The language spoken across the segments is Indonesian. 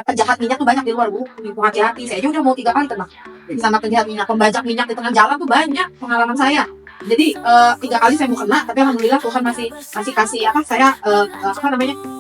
penjahat minyak tuh banyak di luar, Bu. Ibu hati-hati. Saya aja udah mau 3 kali kena sama penjahat minyak, pembajak minyak di tengah jalan tuh banyak pengalaman saya. Jadi 3 kali saya mau kena, tapi alhamdulillah Tuhan masih kasih saya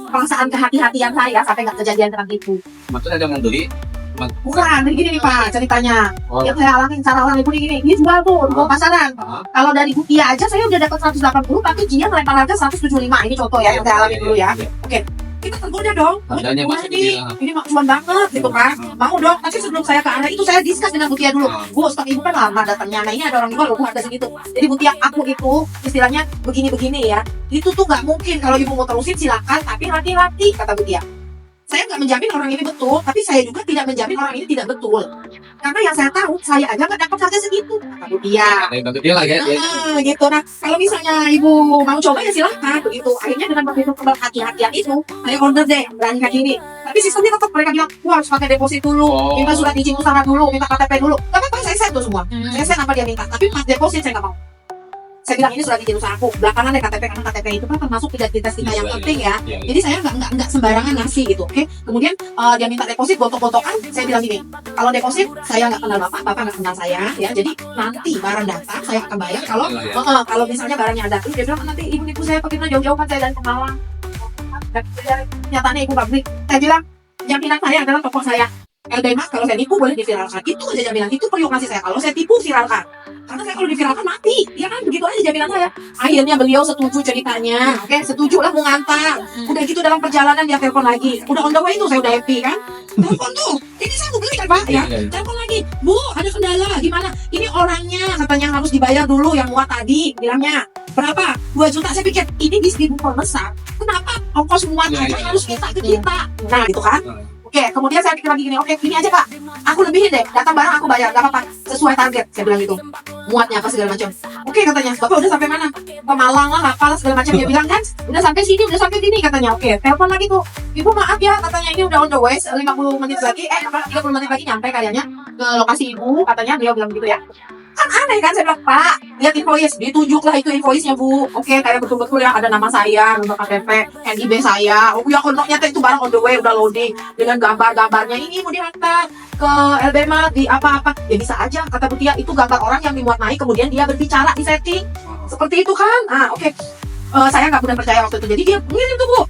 perasaan kehati-hatian saya sampai nggak kejadian dengan itu. Maksudnya ada yang beli? Bukan, begini nih Pak ceritanya. Oh. Yang saya alami cara orang ibu ini jual tuh di pasaran. Kalau dari Butia aja saya udah dapat 180, tapi dia melempar harga 175. Ini contoh ya yang saya alami dulu ya. Oke. Kita tergoda dong. Harganya masih gede. Ini cuan banget gitu kan. Mau dong. Tapi sebelum saya ke arah itu saya diskus dengan Butia dulu. Bu, stok ibu kan lama datangnya. Nah ini ada orang jual loh, Bu, harga segitu. Jadi Butia, aku itu istilahnya begini-begini ya. Itu tuh nggak mungkin kalau ibu mau terusin silakan. Tapi hati-hati kata Butia. Saya nggak menjamin orang ini betul, tapi saya juga tidak menjamin orang ini tidak betul. Karena yang saya tahu, saya aja nggak dapat harga segitu. Kata Butia. Yang gede lah ya. Gitu. Nah, kalau misalnya ibu mau coba ya silahkan. Begitu. Akhirnya dengan begitu kehati-hatian itu, saya order deh, berani kayak gini. Tapi sistemnya tetap mereka bilang, wah harus pakai deposit dulu, minta surat izin usaha dulu, minta KTP dulu. Gak apa-apa, saya set tuh semua. Saya set apa dia minta. Tapi pas deposit saya nggak mau. Saya bilang ini surat izin usahaku, belakangan deh KTP, karena KTP itu kan termasuk identitas kita yang penting ya. Jadi saya nggak sembarangan ngasih gitu, oke? Kemudian dia minta deposit gontok-gontokan, saya bilang gini, kalau deposit saya nggak kenal bapak nggak kenal saya, ya. Jadi nanti barang datang saya akan bayar. Kalau misalnya barangnya ada, dia bilang nanti ibu saya pergi jauh-jauh kan saya dari Pemalang. Nyatanya ibu pabrik, saya bilang jaminan saya adalah toko saya. LDMA kalau saya tipu boleh diviralkan, itu aja jaminan, itu perlu kasih saya. Kalau saya tipu viralkan. Karena saya kalau diviralkan mati, ya kan begitu aja jaminan saya. Akhirnya beliau setuju ceritanya, oke, setuju lah mau ngantar. Udah gitu dalam perjalanan dia telepon lagi, udah on the way itu saya udah happy kan. Telepon tuh, ini saya mau beli kan Pak ya. Telepon lagi, Bu ada kendala gimana? Ini orangnya katanya harus dibayar dulu yang muat tadi, bilangnya berapa? 2 juta. Saya pikir ini distributor besar, kenapa ongkos muatnya harus kita ke kita? Nah gitu kan. Oke, kemudian saya pikir lagi gini, oke, gini aja Pak, aku lebihin deh, datang barang aku bayar, gak apa-apa, sesuai target, saya bilang gitu, muatnya apa segala macam. Oke katanya, Bapak udah sampai mana? Pemalang lah, apalah segala macam. Dia bilang kan, udah sampai sini katanya. Oke, telepon lagi tuh, Ibu maaf ya, katanya ini udah on the way, 50 menit lagi, 30 menit lagi nyampe kayaknya ke lokasi Ibu, katanya beliau bilang gitu ya. Kan aneh kan, saya bilang, Pak, lihat invoice, ditunjuk lah itu invoice-nya Bu. Oke, kayak betul-betul ya, ada nama saya, nomor KTP, NIB saya. Oh ya, nyata itu barang on the way, udah loading, dengan gambar-gambarnya, ini mau diantar ke LBMA, di apa-apa. Ya bisa aja, kata Butia, itu gambar orang yang dimuat naik, kemudian dia berbicara di setting. Seperti itu kan, oke. Saya nggak mudah percaya waktu itu, jadi dia ngirim tuh Bu.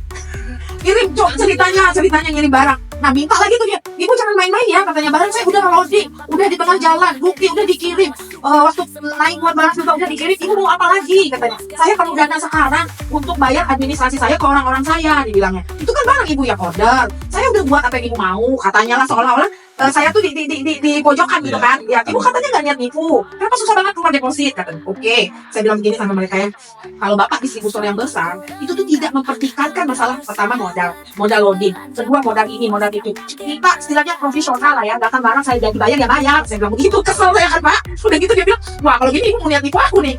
Kirim ceritanya ngirim barang. Nah minta lagi tuh dia, Ibu jangan main-main ya, katanya barang saya udah loading, udah di tengah jalan, bukti udah dikirim, waktu naik buat barang juga udah dikirim, Ibu mau apa lagi katanya. Saya perlu dana sekarang untuk bayar administrasi saya ke orang-orang saya, dibilangnya. Itu kan barang Ibu yang order, saya udah buat apa yang Ibu mau, katanya lah seolah-olah saya tuh di pojokan gitu kan. Ya Ibu katanya nggak niat nipu, kenapa susah banget keluar deposit katanya. Oke, saya bilang begini sama mereka ya, kalau Bapak distributor yang besar itu tuh tidak mempertikatkan masalah pertama modal loading, kedua modal ini modal itu. Kita istilahnya profesional lah ya, datang barang saya udah dibayar ya bayar. Saya bilang begitu, kesel ya kan Pak. Udah gitu dia bilang, wah kalau gini Ibu mau niat nipu aku nih.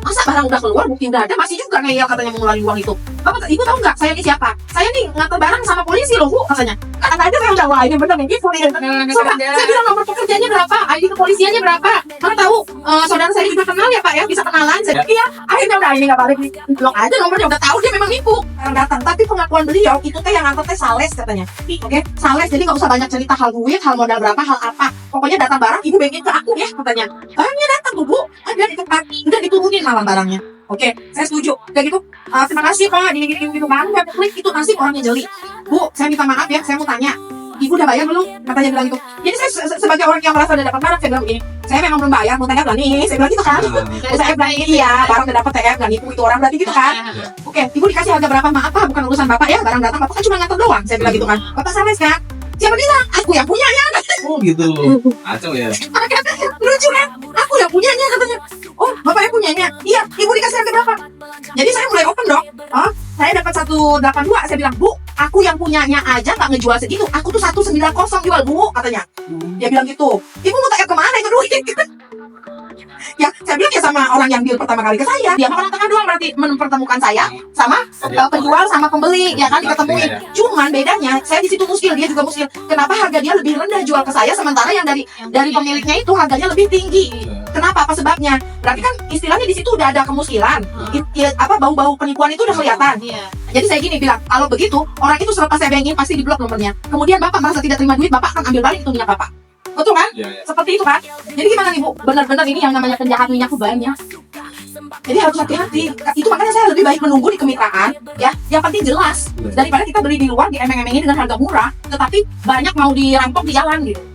Masa barang udah keluar, bukti udah ada, masih juga ngeyel katanya mengulangi uang itu. Bapak, Ibu tahu nggak saya ini siapa? Saya nih ngantar barang sama polisi loh Bu, katanya. Karena ada saya udah, wah ini bener nih, gitu nih. Saya bilang nomor pekerjaannya berapa, ID kepolisiannya berapa. Karena tahu, saudara saya juga kenal ya Pak ya, bisa kenalan. Saya bilang, iya, akhirnya udah ini nggak balik nih. Blok aja nomornya, udah tahu dia memang nipu. Sekarang datang, tapi pengakuan beliau, itu teh yang ngantar teh sales katanya. Oke, sales, jadi nggak usah banyak cerita hal duit, hal modal berapa, hal apa. Pokoknya datang barang, Ibu bengin ke aku ya, katanya. Barangnya datang tuh Bu, ada di tempat, udah diturunin malam barangnya. Oke, saya setuju. Udah gitu, terima kasih Pak, gini baru saya klik itu nasib orangnya jeli. Bu, saya minta maaf ya, saya mau tanya, Ibu udah bayar belum? Katanya bilang gitu. Jadi saya sebagai orang yang merasa udah dapat barang, saya bilang begini, saya memang belum bayar, mau tanya berani, saya bilang gitu kan. Saya bilang iya, barang udah dapat TF, berani itu orang berarti gitu kan. Oke, Ibu dikasih harga berapa? Maaf Pak, bukan urusan Bapak ya, barang datang Bapak kan cuma nganter doang, saya bilang gitu kan. Bapak sales kan? Siapa bilang? Aku yang punyanya. Oh gitu, kacau ya. Lucu kan? Aku yang punyanya katanya. Oh, Bapak yang punyanya? Iya, Ibu dikasih harga berapa? Jadi saya mulai open dong. Saya dapat 182, saya bilang, Bu, aku yang punyanya aja nggak ngejual segitu. Aku tuh 190 jual Bu, katanya. Dia bilang gitu. Ibu mau tanya kemana itu duit? Ya, saya bilang ya sama orang yang deal pertama kali ke saya. Dia mah orang tengah doang, berarti mempertemukan saya sama penjual sama pembeli, ya kan diketemuin. Cuman bedanya, saya di situ muskil, dia juga muskil. Kenapa harga dia lebih rendah jual ke saya, sementara yang dari pemiliknya itu harganya lebih tinggi? Kenapa? Apa sebabnya? Berarti kan istilahnya di situ udah ada kemuskilan. Bau-bau penipuan itu udah kelihatan. Jadi saya gini bilang, kalau begitu orang itu selepas saya bengin pasti di blok nomornya. Kemudian bapak merasa tidak terima duit, bapak akan ambil balik itu minyak bapak. Betul kan? Iya, iya. Seperti itu kan? Jadi gimana nih Bu? Benar-benar ini yang namanya penjahat minyak tuh banyak. Jadi harus hati-hati. Itu makanya saya lebih baik menunggu di kemitraan, ya. Yang penting jelas daripada kita beli di luar diemeng-emengin dengan harga murah, tetapi banyak mau dirampok di jalan gitu.